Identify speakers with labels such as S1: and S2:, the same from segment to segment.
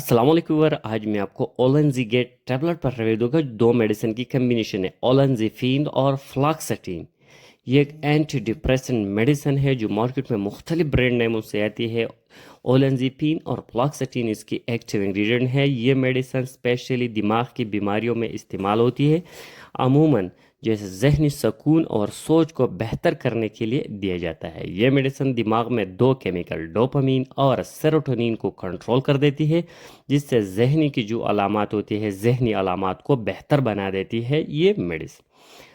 S1: السلام علیکم ور آج میں آپ کو اولنزی گیٹ ٹیبلٹ پر ریویو دوں گا. دو میڈیسن کی کمبینیشن ہے, اولنزیفین اور فلاکسٹین. یہ ایک اینٹی ڈپریسنٹ میڈیسن ہے جو مارکیٹ میں مختلف برانڈ نیموں سے آتی ہے. اولنزیپین اور فلاکسٹین اس کی ایکٹیو انگریڈینٹ ہے. یہ میڈیسن اسپیشلی دماغ کی بیماریوں میں استعمال ہوتی ہے, عموماً جیسے ذہنی سکون اور سوچ کو بہتر کرنے کے لیے دیا جاتا ہے. یہ میڈیسن دماغ میں دو کیمیکل ڈوپامین اور سیروٹونین کو کنٹرول کر دیتی ہے, جس سے ذہنی کی جو علامات ہوتی ہے ذہنی علامات کو بہتر بنا دیتی ہے یہ میڈیسن.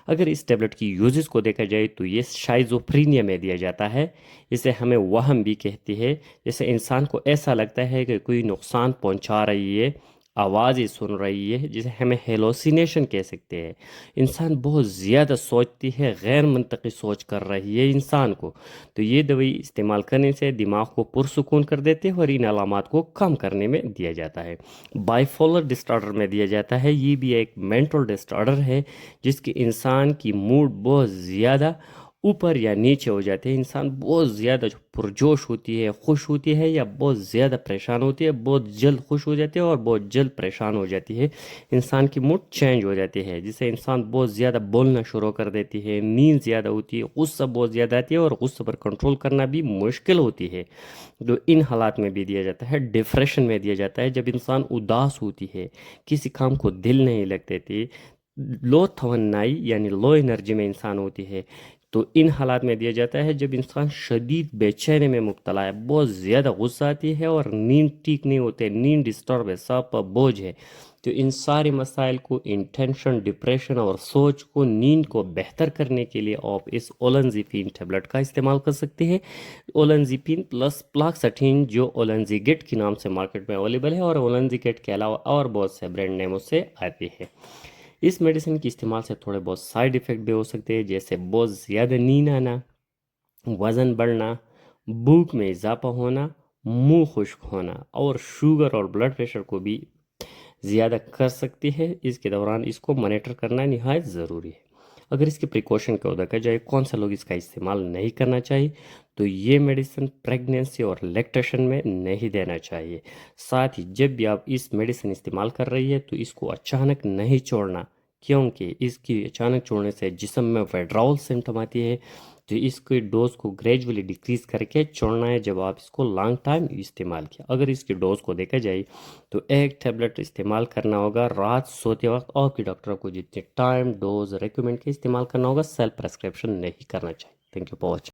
S1: اگر اس ٹیبلٹ کی یوزز کو دیکھا جائے تو یہ شائزوفرینیا میں دیا جاتا ہے. اسے ہمیں وہم بھی کہتی ہے, جیسے انسان کو ایسا لگتا ہے کہ کوئی نقصان پہنچا رہی ہے, آوازیں سن رہی ہے, جسے ہمیں ہیلوسینیشن کہہ سکتے ہیں. انسان بہت زیادہ سوچتی ہے, غیر منطقی سوچ کر رہی ہے انسان کو, تو یہ دوائی استعمال کرنے سے دماغ کو پرسکون کر دیتے ہیں اور ان علامات کو کم کرنے میں دیا جاتا ہے. بائیپولر ڈس آرڈر میں دیا جاتا ہے. یہ بھی ایک مینٹل ڈس آرڈر ہے جس کی انسان کی موڈ بہت زیادہ اوپر یا نیچے ہو جاتے ہیں. انسان بہت زیادہ پرجوش ہوتی ہے, خوش ہوتی ہے, یا بہت زیادہ پریشان ہوتی ہے, بہت جلد خوش ہو جاتی ہے اور بہت جلد پریشان ہو جاتی ہے. انسان کی موڈ چینج ہو جاتی ہے, جس سے انسان بہت زیادہ بولنا شروع کر دیتی ہے, نیند زیادہ ہوتی ہے, غصہ بہت زیادہ آتی ہے اور غصہ پر کنٹرول کرنا بھی مشکل ہوتی ہے. جو ان حالات میں بھی دیا جاتا ہے. ڈپریشن میں دیا جاتا ہے, جب انسان اداس ہوتی ہے, کسی کام کو دل نہیں لگتے تھے, لو توانائی یعنی لو انرجی میں انسان ہوتی ہے, تو ان حالات میں دیا جاتا ہے. جب انسان شدید بے چینی میں مبتلا ہے, بہت زیادہ غصہ آتی ہے اور نیند ٹھیک نہیں ہوتے, نیند ڈسٹرب ہے, سب پر بوجھ ہے, تو ان سارے مسائل کو, انٹینشن, ڈپریشن اور سوچ کو, نیند کو بہتر کرنے کے لیے آپ اس اولنزیپین ٹیبلٹ کا استعمال کر سکتے ہیں. اولنزیپین پلس فلاکسٹین جو اولنزی گیٹ کے نام سے مارکیٹ میں اویلیبل ہے, اور اولنزی گیٹ کے علاوہ اور بہت سے برانڈ نیموں سے آتی ہے. اس میڈیسن کے استعمال سے تھوڑے بہت سائیڈ ایفیکٹ بھی ہو سکتے ہیں, جیسے بہت زیادہ نیند آنا, وزن بڑھنا, بھوک میں اضافہ ہونا, منہ خشک ہونا, اور شوگر اور بلڈ پریشر کو بھی زیادہ کر سکتی ہے. اس کے دوران اس کو مانیٹر کرنا نہایت ضروری ہے. اگر اس کے پریکاشن کو دیکھا جائے, کون سے لوگ اس کا استعمال نہیں کرنا چاہیے, تو یہ میڈیسن پریگنینسی اور لیکٹیشن میں نہیں دینا چاہیے. ساتھ ہی جب بھی آپ اس میڈیسن استعمال کر رہی ہے تو اس کو اچانک نہیں چھوڑنا, کیونکہ اس کی اچانک چھوڑنے سے جسم میں ویڈراول سمٹم آتی ہے, تو اس کی ڈوز کو گریجولی ڈیکریز کر کے چھوڑنا ہے جب آپ اس کو لانگ ٹائم استعمال کیا. اگر اس کی ڈوز کو دیکھا جائے تو ایک ٹیبلٹ استعمال کرنا ہوگا رات سوتے وقت. آپ کی ڈاکٹر کو جتنے ٹائم ڈوز ریکمینڈ کے استعمال کرنا ہوگا, سیلف پرسکرپشن نہیں کرنا چاہیے. Thank you for watching.